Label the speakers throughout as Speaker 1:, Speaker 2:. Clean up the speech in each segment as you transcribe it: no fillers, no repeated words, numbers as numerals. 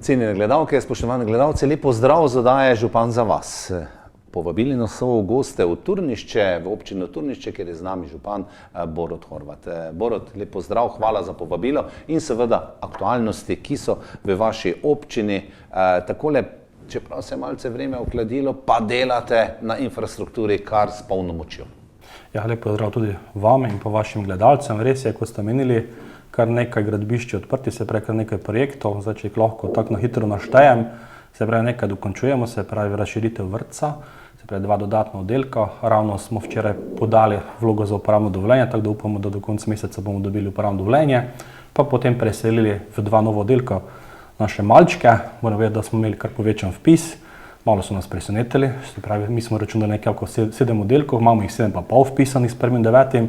Speaker 1: Cenjene gledalke, spoštovani gledalci, lepo zdrav z oddaje Župan za vas. Povabili nas so v goste v Turnišče, v občino Turnišče, kjer je z nami župan Borut Horvat. Borut, lepo zdrav, hvala za povabilo in seveda aktualnosti, ki so v vaši občini. Takole, čeprav se je malce vreme ohladilo, pa delate na infrastrukturi kar s polno močjo.
Speaker 2: Ja, lepo zdrav tudi vam in pa vašim gledalcem. Res je, ko ste menili, kar nekaj gradbišč odprti, se pravi kar nekaj projektov, zdaj če jih lahko tako na hitro naštejem, se pravi nekaj dokončujemo, se pravi razširitev vrtca, se pravi 2 dodatna oddelka, ravno smo včeraj podali vlogo za uporabno dovoljenje, tako da upamo, da do konca meseca bomo dobili uporabno dovoljenje, pa potem preselili v 2 nova oddelka naše malčke, moram vedeti, da smo imeli kar povečan vpis, malo so nas presenetili, se pravi, mi smo računali nekaj oko 7 oddelkov, imamo jih 7,5 vpisanih s 1.9.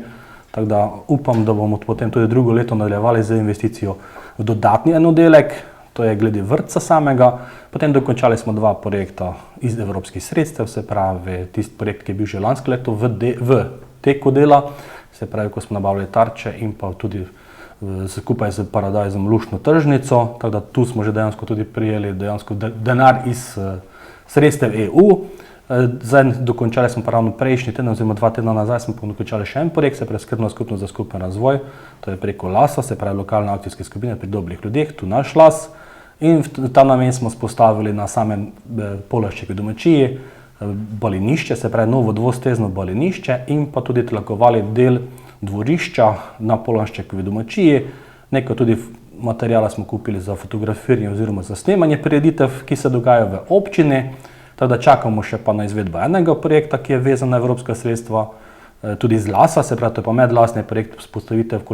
Speaker 2: Tako da upam, da bomo potem tudi drugo leto nadaljevali z investicijo v dodatni en oddelek, to je glede vrtca samega. Potem dokončali smo 2 projekta iz evropskih sredstev, se pravi tisti projekt, ki je bil že lansko leto v teku dela, se pravi, ko smo nabavili tarče in pa tudi skupaj z Paradajzom luštno tržnico, tako da tu smo že dejansko tudi prijeli denar iz sredstev EU. Zdaj dokončali smo pa ravno prejšnji teden, oziroma 2 tedna nazaj smo dokončali še en projekt, se pravi skrbna skupnost za skupen razvoj, to je preko LAS-a, se pravi lokalne akcijske skupine pri dobrih ljudeh, tu naš LAS. In v ta namen smo spostavili na samem Polaščevi domačiji balinišče, se pravi novo dvostezno balinišče in pa tudi tlakovali del dvorišča na Polaščevi domačiji. Nekaj tudi materijala smo kupili za fotografiranje oziroma za snemanje prireditev, ki se dogajajo v občini. Tako da čakamo še pa na izvedbo enega projekta, ki je vezan na evropska sredstva, tudi iz LAS-a, se pravi, to je pa medlasni projekt vzpostavitev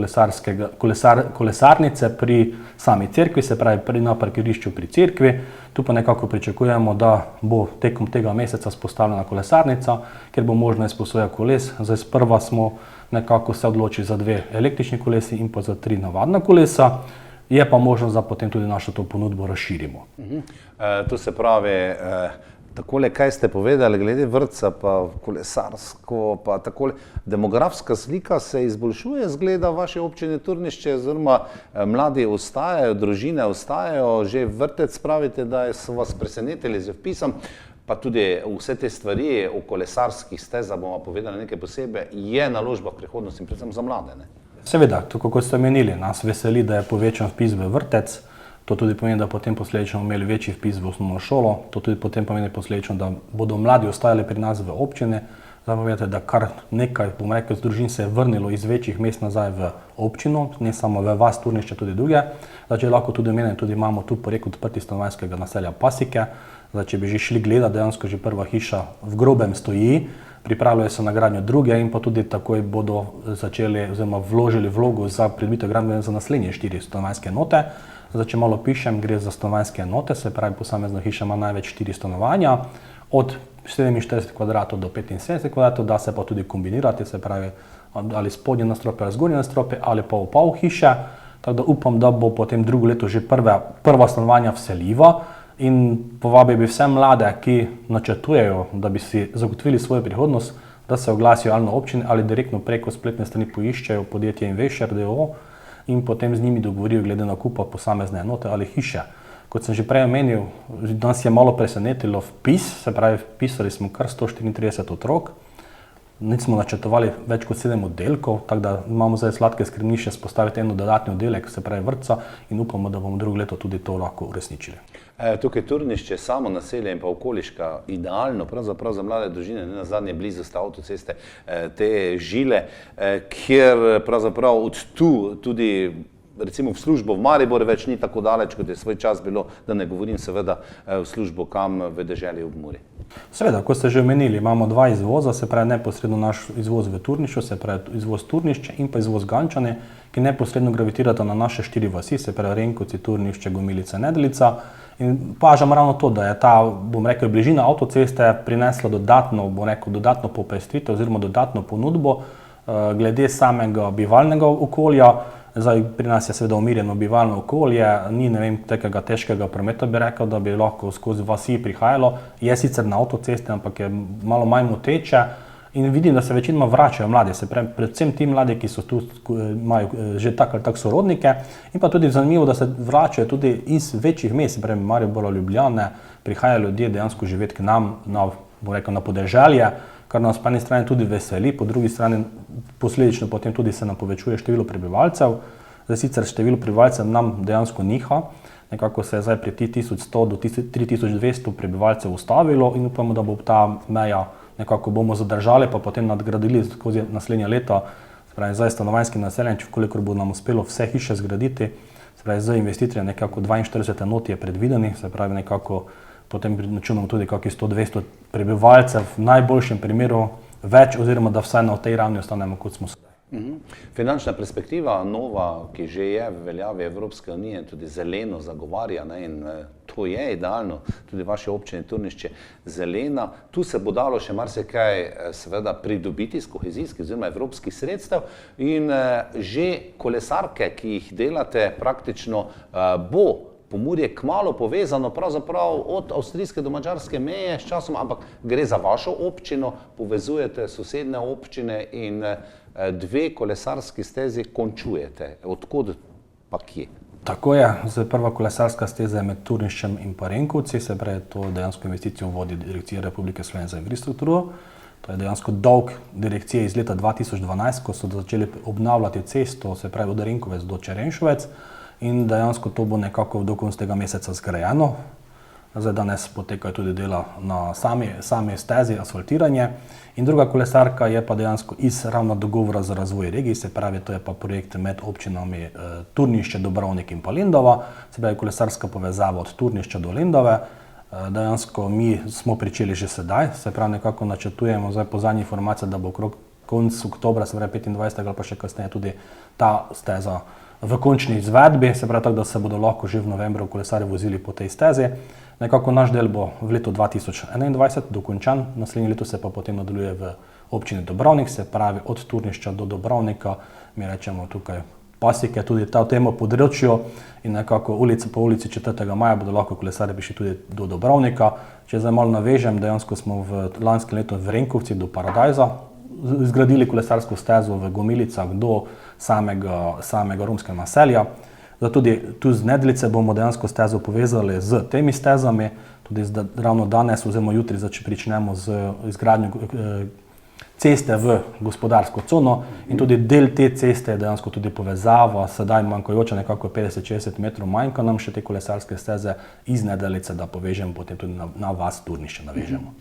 Speaker 2: kolesarnice pri sami cerkvi, se pravi na parkirišču pri cerkvi. Tu pa nekako pričakujemo, da bo tekom tega meseca spostavljena kolesarnica, kjer bo možno izposoja koles. Zdaj sprva smo nekako se odločili za 2 električni kolesi in pa za 3 navadna kolesa. Je pa možnost, da potem tudi našo to ponudbo razširimo.
Speaker 1: To se pravi, takole, kaj ste povedali glede vrtca, pa kolesarsko, pa takole, demografska slika se izboljšuje, zgleda vaše občine Turnišče, oziroma mladi ostajajo, družine ostajajo, že vrtec pravite, da so vas presenetili z vpisom, pa tudi vse te stvari o kolesarskih stezah, bomo povedali nekaj posebej, je naložba v prihodnost in predvsem za mlade, ne?
Speaker 2: Seveda, tako kot ste menili, nas veseli, da je povečan vpis v vrtec. To tudi pomeni, da potem posledično imeli večji vpis v osnovno šolo. To tudi potem pomeni posledično, da bodo mladi ostajali pri nas v občine. Zdaj pa vedete, da kar nekaj, bom rekel, družin se je vrnilo iz večjih mest nazaj v občino, ne samo v vas Turnišče, tudi druge. Zdaj, če lahko tudi omenim, tudi imamo tu projekt odprti stanovanjskega naselja Pasike. Zdaj, če bi že šli gledati, dejansko že prva hiša v grobem stoji, pripravljajo se na gradnjo druge in pa tudi takoj bodo začeli oziroma vložili vlogo za pridobitev gradbenega za naslednje 4 stanovanjske enote. Zdaj, če malo pišem, gre za stanovanjske enote, se pravi posamezna hiša ima največ 4 stanovanja, od 47 kvadratov do 75 kvadratov, da se pa tudi kombinirati, se pravi ali spodnje nadstropje ali zgornje nadstropje ali pa v pol hiše. Tako da upam, da bo potem drugo leto že prva stanovanja vseljiva. In povabil bi vse mlade, ki načrtujejo, da bi si zagotovili svojo prihodnost, da se oglasijo ali na občini ali direktno preko spletne strani poiščejo podjetje Investor d.o.o. in potem z njimi dogovorijo glede nakupa posamezne enote ali hiše. Kot sem že prej omenil, nas je malo presenetilo vpis, se pravi vpisali smo kar 134 otrok. Nič smo načrtovali več kot 7 oddelkov, tako da imamo zdaj sladke skrivnišče spostaviti eno dodatni oddelek, se pravi vrtca, in upamo, da bomo drugo leto tudi to lahko uresničili.
Speaker 1: Tukaj Turnišče, samo naselje in pa okoliška, idealno pravzaprav za mlade družine, ne nazadnje blizu sta avtoceste, te žile, kjer pravzaprav od tu tudi recimo v službo v Mariboru več ni tako daleč, kot je svoj čas bilo, da ne govorim seveda v službo kam v deželi ob Muri.
Speaker 2: Seveda, kot ste že omenili, imamo 2 izvoza, se pravi neposredno naš izvoz v Turnišču, se pravi izvoz Turnišče in pa izvoz Gančane, ki neposredno gravitirata na naše 4 vasi, se pravi Renkovci, Turnišče, Gomilica, Nedelica. In pažam ravno to, da je ta, bom rekel, bližina avtoceste prinesla dodatno popestritev oziroma dodatno ponudbo glede samega bivalnega okolja. Zdaj, pri nas je seveda umirjeno bivalno okolje, ni takega težkega prometa, bi rekel, da bi lahko skozi vasi prihajalo. Je sicer na avtocesti, ampak je malo manj moteče In vidim, da se večinoma vračajo mladi, se pravi, predvsem ti mladi, ki so tu, imajo že tako ali tako sorodnike, in pa tudi zanimivo, da se vračajo tudi iz večjih mest, se pravi Maribora, Ljubljane, prihajajo ljudje dejansko živeti k nam na podeželje, kar nas po eni strani tudi veseli, po drugi strani posledično potem tudi se nam povečuje število prebivalcev. Zdaj sicer število prebivalcev nam dejansko niha, nekako se je zdaj pri 3100 do 3200 prebivalcev ustavilo in upamo, da bo ta meja nekako bomo zadržali, pa potem nadgradili skozi naslednje leto. Se pravi, zdaj stanovanjski naseljen, kolikor bo nam uspelo vse hiše zgraditi, se pravi, z investitorjem nekako 42 enot je predvideni, se pravi, nekako potem računamo tudi kakih 100-200 prebivalcev, v najboljšem primeru več, oziroma da vsaj na tej ravni ostanemo, kot smo sedaj.
Speaker 1: Finančna perspektiva nova, ki že je v veljavi Evropske unije, tudi zeleno zagovarja, ne, in to je idealno, tudi vaše občine Turnišče zelena. Tu se bo dalo še marsikaj seveda pridobiti iz kohezijskih oziroma evropskih sredstev in že kolesarke, ki jih delate, praktično bo Pomurje kmalu povezano pravzaprav od avstrijske do madžarske meje s časom, ampak gre za vašo občino, povezujete sosednje občine in dve kolesarski stezi končujete. Odkud pa kje?
Speaker 2: Tako je, prva kolesarska steza je med Turniščem in pa Renkovci, se pravi, to dejansko investicijo vodi Direkcija Republike Slovenije za infrastrukturo. To je dejansko dolg direkcije iz leta 2012, ko so začeli obnavljati cesto, se pravi od Renkovec do Čerenšovec. In dejansko to bo nekako do konca tega meseca zgrajeno. Zdaj danes potekajo tudi dela na sami stezi, asfaltiranje. In druga kolesarka je pa dejansko iz ravno dogovora za razvoj regij, se pravi, to je pa projekt med občinami Turnišče, Dobrovnik in pa Lendava, se pravi kolesarska povezava od Turnišča do Lendave. Dejansko mi smo pričeli že sedaj, se pravi nekako načrtujemo zdaj po zadnjih informacijah, da bo okrog konec oktobra, se pravi 25. ali pa še kasneje tudi ta steza v končni izvedbi, se pravi tako, da se bodo lahko že v novembru kolesarji vozili po tej stezi. Nekako naš del bo v letu 2021 dokončan, naslednje leto se pa potem nadaljuje v občini Dobrovnik, se pravi od Turnišča do Dobrovnika, mi rečemo tukaj pasike, tudi ta tema področju in nekako ulica po ulici 4. maja bodo lahko kolesarji prišli tudi do Dobrovnika. Če zdaj malo navežem, dejansko smo v lanskem letu v Renkovci do Paradajza zgradili kolesarsko stezo v Gomilicah do samega romskega naselja. Zato tudi tu z Nedlice bomo dejansko stezo povezali z temi stezami, tudi ravno danes oziroma jutri pričnemo z izgradnjo ceste v gospodarsko cono in tudi del te ceste je dejansko tudi povezava, sedaj manjkajoča nekako 50-60 metrov, manjka nam še te kolesarske steze iz Nedelice, da povežemo potem tudi na vas Turnišče navežemo.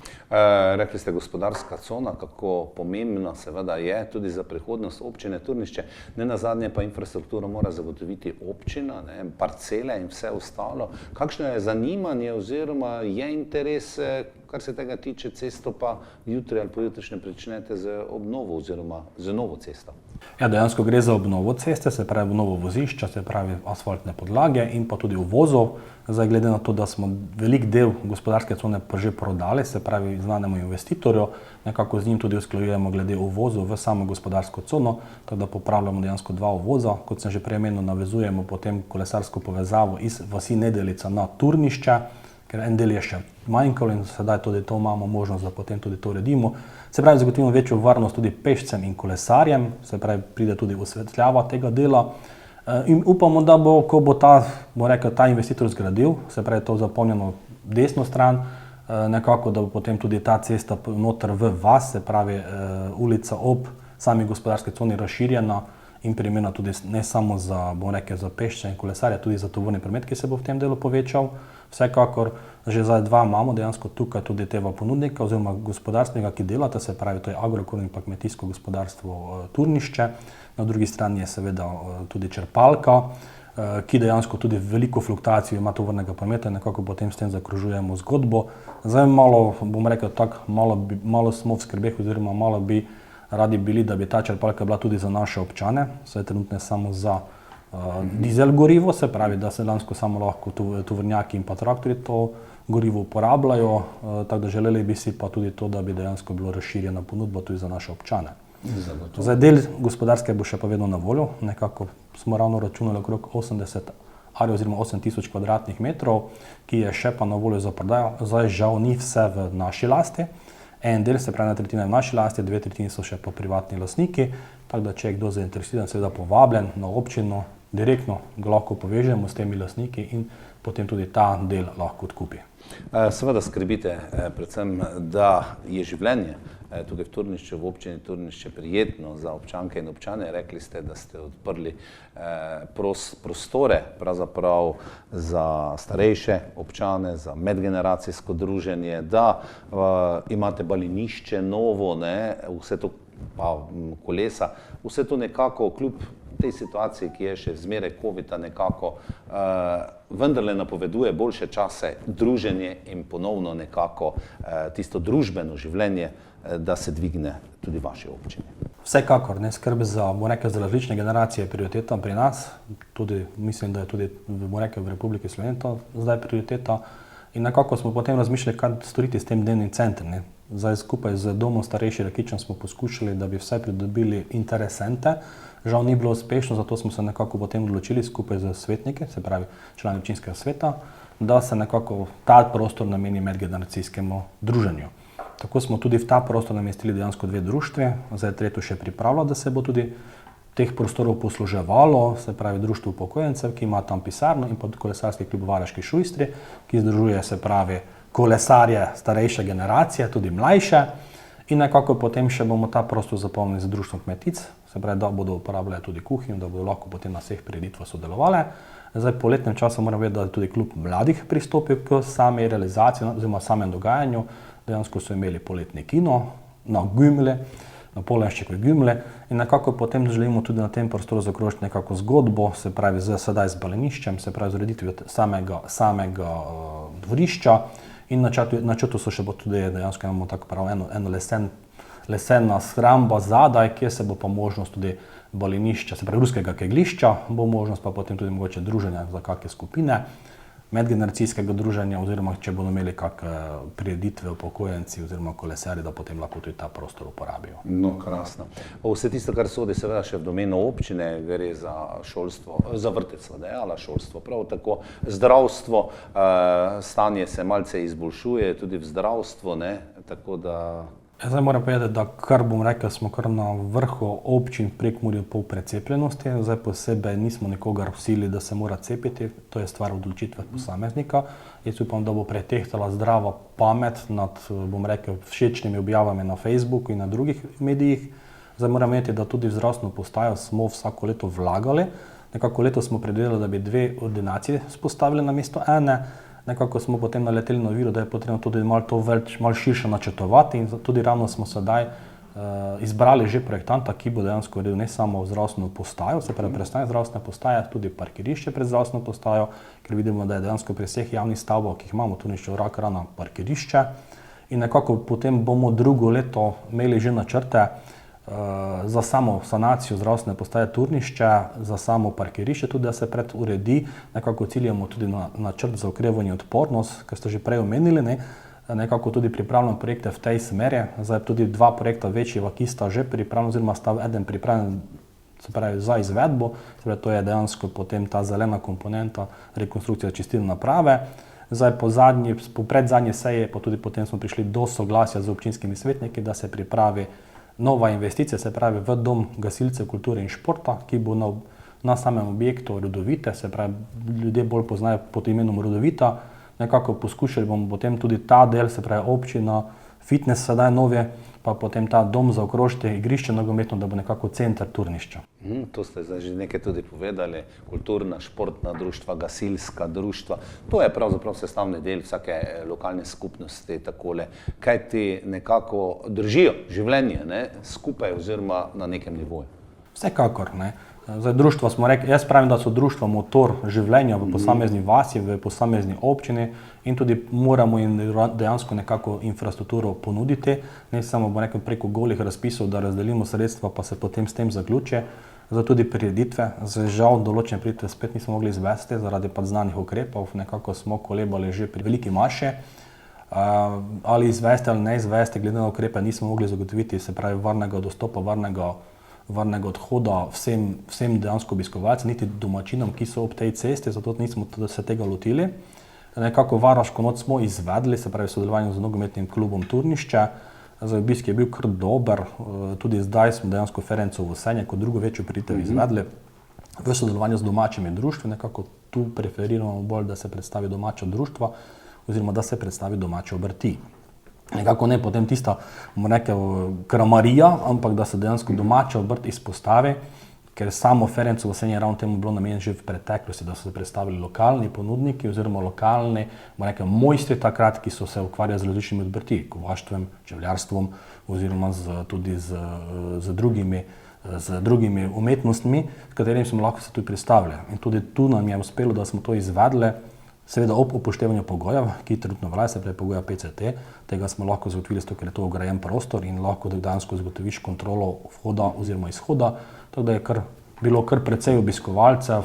Speaker 1: Rekli ste gospodarska cona, kako pomembna seveda je tudi za prihodnost občine Turnišče, ne nazadnje pa infrastrukturo mora zagotoviti občina, ne, parcele in vse ostalo. Kakšno je zanimanje oziroma je interes, kar se tega tiče, cesto pa jutri ali pojutrišnjem pričnete z obnovo oziroma z novo cesto?
Speaker 2: Ja, dejansko gre za obnovo ceste, se pravi obnovo vozišča, se pravi asfaltne podlage in pa tudi uvozov. Zdaj, glede na to, da smo velik del gospodarske cone pa že prodali, se pravi znanemu investitorju, nekako z njim tudi usklajujemo glede uvozov v samo gospodarsko cono, tako da popravljamo dejansko dva uvoza. Kot sem že prej omenil, navezujemo potem kolesarsko povezavo iz vasi Nedelica na Turnišče, ker en del je še manjkalo in sedaj tudi to imamo možnost, da potem tudi to uredimo. Se pravi, zagotovimo večjo varnost tudi pešcem in kolesarjem, se pravi, pride tudi osvetljava tega dela. In upamo, da bo, ko bo ta investitor zgradil, se pravi to zapolnjeno desno stran, nekako, da bo potem tudi ta cesta noter v vas, se pravi ulica ob sami gospodarski coni razširjena in primerna tudi ne samo za, za pešce in kolesarje, tudi za tovorni promet, ki se bo v tem delu povečal. Vsekakor, že zdaj dva imamo dejansko tukaj tudi tega ponudnika oziroma gospodarstvenega, ki delata, se pravi, to je Agrokor in pa kmetijsko gospodarstvo Turnišče. Na drugi strani je seveda tudi črpalka, ki dejansko tudi veliko fluktuacijo ima tovornega prometa in nekako potem s tem zakružujemo zgodbo. Zdaj malo, malo smo v skrbeh oziroma malo bi radi bili, da bi ta črpalka bila tudi za naše občane, saj trenutno je samo za dizel gorivo, se pravi, da se dejansko samo lahko tovornjaki in pa traktorji to gorivo uporabljajo, tako da želeli bi si pa tudi to, da bi dejansko bilo razširjena ponudba tudi za naše občane. Zdaj del gospodarske bo še pa vedno na voljo, nekako smo ravno računali okrog 80 ali oziroma 8000 kvadratnih metrov, ki je še pa na voljo za prodajo. Zdaj žal ni vse v naši lasti, En del, se pravi, 1/3 v naši lasti, 2/3 so še pa privatni lastniki, tako da če je kdo zainteresiran, seveda povabljen na občino, direktno ga lahko povežemo s temi lastniki in potem tudi ta del lahko odkupi.
Speaker 1: Seveda skrbite predvsem, da je življenje tukaj v Turnišču, v občini Turnišče prijetno za občanke in občane. Rekli ste, da ste odprli prostore pravzaprav za starejše občane, za medgeneracijsko druženje, da imate balinišče novo, ne, vse to pa kolesa, vse to nekako kljub tej situaciji, ki je še zmeraj COVID-a nekako vendarle napoveduje boljše čase, druženje in ponovno nekako tisto družbeno življenje, da se dvigne tudi v vaši občini.
Speaker 2: Vsekakor, ne, skrb za različne generacije je prioriteta pri nas, tudi mislim, da je tudi v Republiki Sloveniji to zdaj prioriteta. In nekako smo potem razmišljali, kaj storiti s tem dnevnim centrom. Ne. Zdaj skupaj z domom starejših Rakičan smo poskušali, da bi vsaj pridobili interesente. Žal ni bilo uspešno, zato smo se nekako potem odločili skupaj z svetniki, se pravi člani občinskega sveta, da se nekako ta prostor nameni medgeneracijskemu druženju. Tako smo tudi v ta prostor namestili dejansko 2 društvi, zdaj tretje še pripravlja, da se bo tudi teh prostorov posluževalo, se pravi društvo upokojencev, ki ima tam pisarno, in pa kolesarski klub Varaški Šujstri, ki združuje, se pravi, kolesarje starejše generacije, tudi mlajše, in nekako potem še bomo ta prostor zapolnili z društvom kmetic, se pravi, da bodo uporabljali tudi kuhinjo, da bodo lahko potem na vseh prireditvah sodelovali. Zdaj po letnem času moram vedeti, da je tudi klub mladih pristopil k sami realizaciji oziroma samem dogajanju. Dejansko so imeli poletni kino na Gümle, na Polenščekovi Gümle, in nekako potem želimo tudi na tem prostoru zaokrožiti nekako zgodbo, se pravi sedaj z baliniščem, se pravi z ureditvijo samega dvorišča, in načrtu so še tudi dejansko imamo tako prav eno lesena shramba zadaj, kjer se bo pa možnost tudi balinišča, se pravi ruskega keglišča, bo možnost pa potem tudi mogoče druženja za kakšne skupine, medgeneracijskega druženja, oziroma če bodo imeli kakšne prireditve upokojenci oziroma kolesarji, da potem lahko tudi ta prostor uporabijo.
Speaker 1: No, krasno. Vse tisto, kar sodi seveda še v domeno občine, gre za šolstvo, za vrtec sva dejala, šolstvo, prav tako zdravstvo, stanje se malce izboljšuje tudi v zdravstvu, ne, tako da...
Speaker 2: Zdaj moram povedati, da kar bom rekel, smo kar na vrhu občin Prekmurju po precepljenosti. Zdaj posebej nismo nikogar vsilili, da se mora cepiti, to je stvar odločitve posameznika. Jaz upam, da bo pretehtala zdrava pamet nad, bom rekel, všečnimi objavami na Facebooku in na drugih medijih. Zdaj moram vedeti, da tudi v zdravstveno postajo smo vsako leto vlagali. Nekako leto smo predvideli, da bi 2 ordinacije spostavili namesto ene. Nekako smo potem naleteli na oviro, da je potrebno tudi malo širše načrtovati, in tudi ravno smo sedaj izbrali že projektanta, ki bo dejansko uredil ne samo zdravstveno postajo, se pravi prestanek zdravstvene postaje, tudi parkirišče pred zdravstveno postajo, ker vidimo, da je dejansko pri vseh javnih stavbah, ki jih imamo v Turnišču, rak rana parkirišče, in nekako potem bomo drugo leto imeli že načrte za samo sanacijo zdravstvene postaje Turnišče, za samo parkirišče tudi, da se uredi, nekako ciljamo tudi na načrt za okrevanje in odpornost, kar ste že prej omenili, ne? Nekako tudi pripravljamo projekte v tej smeri, zdaj tudi 2 projekta večjega, ki sta že pripravljena, oziroma sta eden pripravljen, se pravi za izvedbo, se pravi, to je dejansko potem ta zelena komponenta rekonstrukcija čistilne naprave. Zdaj po predzadnji seji pa tudi potem smo prišli do soglasja z občinskimi svetniki, da se pripravi nova investicija, se pravi v dom gasilcev kulture in športa, ki bo na samem objektu Rodovite, se pravi ljudje bolj poznajo pod imenom Rodovita. Nekako poskušali bomo potem tudi ta del, se pravi občina, fitness sedaj nove, pa potem ta dom zaokrožiti, igrišče nogometno, da bo nekako center Turnišča.
Speaker 1: To ste zdaj že nekaj tudi povedali, kulturna, športna društva, gasilska društva, to je pravzaprav sestavni del vsake lokalne skupnosti takole, kaj ti nekako držijo življenje, ne, skupaj oziroma na nekem nivoju.
Speaker 2: Vsekakor, ne. Zdaj društva smo rekli, jaz pravim, da so društva motor življenja v posamezni vasi, v posamezni občini, in tudi moramo jim dejansko nekako infrastrukturo ponuditi, ne samo bo rekel preko golih razpisov, da razdelimo sredstva, pa se potem s tem zaključi. Zdaj tudi prireditve, žal določene prireditve spet nismo mogli izvesti zaradi znanih ukrepov, nekako smo kolebali že pri veliki maši, ali izvesti ali ne izvesti, glede na ukrepe nismo mogli zagotoviti, se pravi varnega dostopa, varnega odhoda vsem dejansko obiskovalcem, niti domačinom, ki so ob tej cesti, zato nismo se tega lotili. Nekako Varaško noč smo izvedli, se pravi v sodelovanju z nogometnim klubom Turnišče, Obisk je bil kar dober, tudi zdaj smo dejansko Ferencovo Senje kot drugo večjo prireditev izvedli v sodelovanju z domačimi društvi, nekako tu preferiramo bolj, da se predstavi domača društva oziroma da se predstavi domače obrti. Nekako ne potem tista, bomo rekel, kramarija, ampak da se dejansko domača obrt izpostavi, ker samo Ferencovo Senje je ravno temu bilo namenjeno že v preteklosti, da so se predstavili lokalni ponudniki oziroma lokalni, bomo rekel, mojstri takrat, ki so se ukvarjali z različnimi obrti, kovaštvom, čevljarstvom oziroma tudi z drugimi umetnostmi, s katerimi smo lahko se tudi predstavili. In tudi tu nam je uspelo, da smo to izvedli, seveda ob upoštevanju pogojev, ki trenutno veljajo, se pravi pogoja PCT, tega smo lahko zagotovili, ker je to ograjen prostor in lahko dejansko zagotoviš kontrolo vhoda oziroma izhoda, tako da je bilo kar precej obiskovalcev,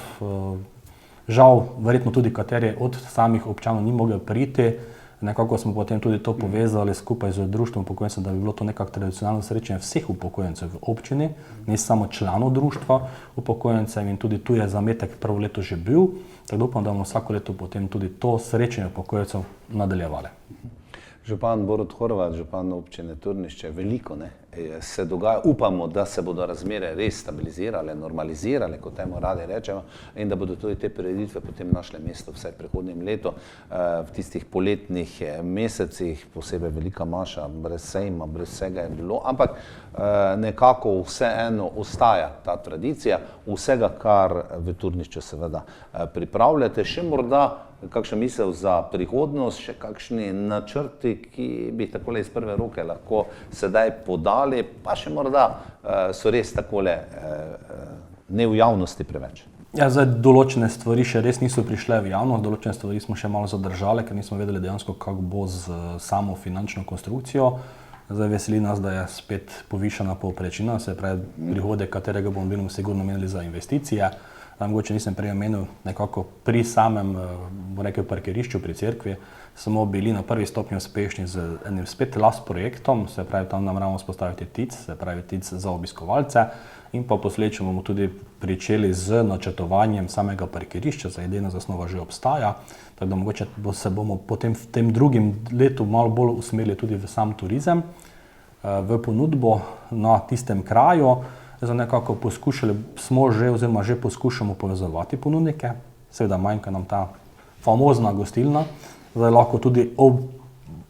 Speaker 2: žal verjetno tudi kateri od samih občanov ni mogel priti. Nekako smo potem tudi to povezali skupaj z društvom upokojencev, da bi bilo to nekako tradicionalno srečanje vseh upokojencev v občini, ne samo članov društva upokojencev, in tudi tu je zametek prvo leto že bil, tako da upam, da bomo vsako leto potem tudi to srečanje upokojencev nadaljevali.
Speaker 1: Župan Borut Horvat, župan občine Turnišče, veliko se dogaja, upamo, da se bodo razmere res stabilizirale, normalizirale, kot temu radi rečemo, in da bodo tudi te prireditve potem našle mesto vsaj v prihodnjem letu, v tistih poletnih mesecih, posebej velika maša, brez sejma, brez vsega je bilo, ampak nekako vseeno ostaja ta tradicija, vsega, kar v Turnišču seveda pripravljate, še morda kakšna misel za prihodnost, še kakšni načrti, ki bi takole iz prve roke lahko sedaj podali, pa še morda so res takole ne v javnosti preveč.
Speaker 2: Ja, zdaj določene stvari še res niso prišle v javnost, določene stvari smo še malo zadržali, ker nismo vedeli dejansko, kako bo z samo finančno konstrukcijo. Zdaj veseli nas, da je spet povišana povprečnina, se pravi prihodek, katerega bomo sigurno namenili za investicije. Mogoče nisem prej omenil, nekako pri samem, bomo rekel, parkirišču pri cerkvi smo bili na prvi stopnji uspešni z enim spet last projektom, se pravi tam nameravamo vzpostaviti TIC, se pravi TIC za obiskovalce, in pa posledično bomo tudi pričeli z načrtovanjem samega parkirišča, za idejna zasnova že obstaja, tako da mogoče se bomo potem v tem drugem letu malo bolj usmerili tudi v sam turizem, v ponudbo na tistem kraju. Zdaj nekako poskušali smo že oziroma že poskušamo povezovati ponudnike, seveda manjka nam ta famozna gostilna, zdaj lahko tudi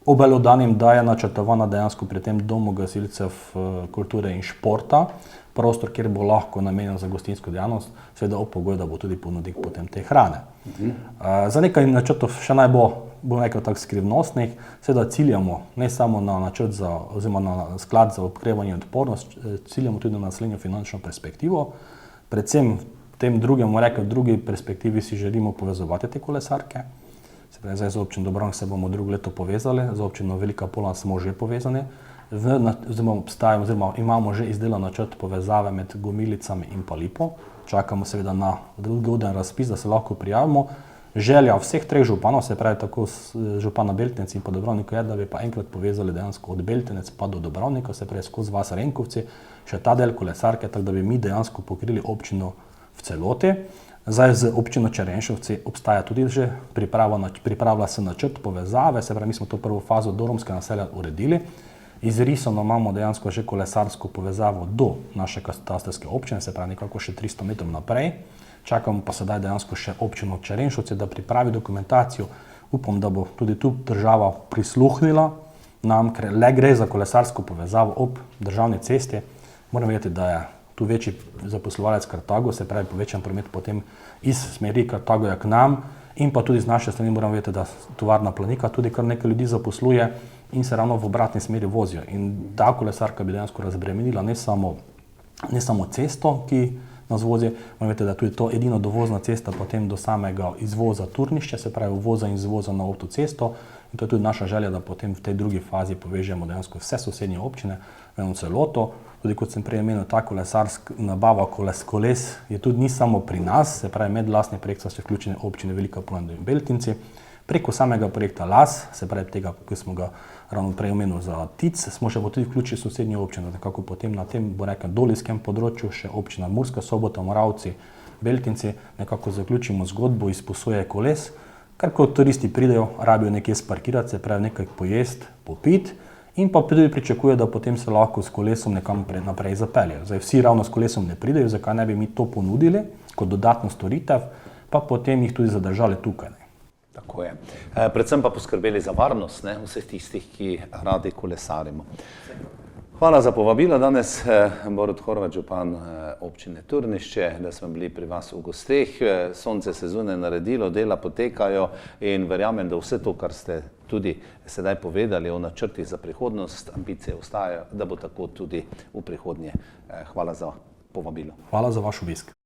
Speaker 2: obelodanim, da je načrtovana dejansko pri tem domu gasilcev kulture in športa, prostor, kjer bo lahko namenjen za gostinsko dejavnost, seveda ob pogoju, da bo tudi ponudnik potem te hrane. Za nekaj načrtov še naj bo nekaj tak skrivnostnih, seveda ciljamo ne samo na načrt oziroma na sklad za okrevanje in odpornost, ciljamo tudi na naslednjo finančno perspektivo, predvsem v tem drugi perspektivi si želimo povezovati te kolesarke. Se pravi, zdaj z občino Dobrovnik se bomo drugo leto povezali, z občino Velika Polana smo že povezani, oziroma imamo že izdelan načrt povezave med Gomilicami in pa Lipo. Čakamo seveda na ugoden razpis, da se lahko prijavimo. Želja vseh treh županov, se pravi tako župana Beltinec in pa Dobrovnika, je, da bi pa enkrat povezali dejansko od Beltinec pa do Dobrovnika, se pravi skozi vas Renkovci, še ta del kolesarke, tako da bi mi dejansko pokrili občino v celoti. Zdaj z občino Črenšovci obstaja tudi že pripravlja se načrt povezave, se pravi mi smo to prvo fazo do romskega naselja uredili. Izrisano imamo dejansko že kolesarsko povezavo do naše katastrske občine, se pravi nekako še 300 metrov naprej. Čakamo pa sedaj dejansko še občino Črenšovci, da pripravi dokumentacijo. Upam, da bo tudi tu država prisluhnila nam, ker le gre za kolesarsko povezavo ob državni cesti. Moram vedeti, da je tu večji zaposlovalec Kartago, se pravi povečan promet potem iz smeri Kartagoja k nam, in pa tudi z naše strani moramo vedeti, da tovarna Planika tudi kar nekaj ljudi zaposluje in se ravno v obratni smeri vozijo. In ta kolesarka bi dejansko razbremenila ne samo cesto, ki nas vozi, moramo vedeti, da je tudi to edina dovozna cesta potem do samega izvoza Turnišče, se pravi uvoza in izvoza na avtocesto, in to je tudi naša želja, da potem v tej drugi fazi povežemo dejansko vse sosednje občine v eno celoto. Tudi kot sem prej omenil, ta nabava koles je tudi ni samo pri nas, se pravi medlastni projekt so vključene občine Velika Polana in Beltinci. Preko samega projekta LAS, se pravi tega, ki smo ga ravno prej omenili za TIC, smo še tudi vključili sosednje občine, nekako potem na tem, bo rekel, dolijskem področju še občina Murska Sobota, Moravci, Beltinci, nekako zaključimo zgodbo izposoje koles, ker ko turisti pridejo, rabijo nekje sparkirati, se pravi nekaj pojesti, popiti, in pa tudi pričakuje, da potem se lahko s kolesom nekam naprej zapeljejo. Zdaj vsi ravno s kolesom ne pridejo, zakaj ne bi mi to ponudili kot dodatno storitev, pa potem jih tudi zadržali tukaj.
Speaker 1: Tako je. Predvsem pa poskrbeli za varnost, ne, vseh tistih, ki radi kolesarimo. Hvala za povabilo danes, Borut Horvat, župan občine Turnišče, da smo bili pri vas v gosteh. Sonce se zunaj naredilo, dela potekajo in verjamem, da vse to, kar ste tudi sedaj povedali o načrtih za prihodnost, ambicije ostajajo, da bo tako tudi v prihodnje. Hvala za povabilo.
Speaker 2: Hvala za vaš obisk.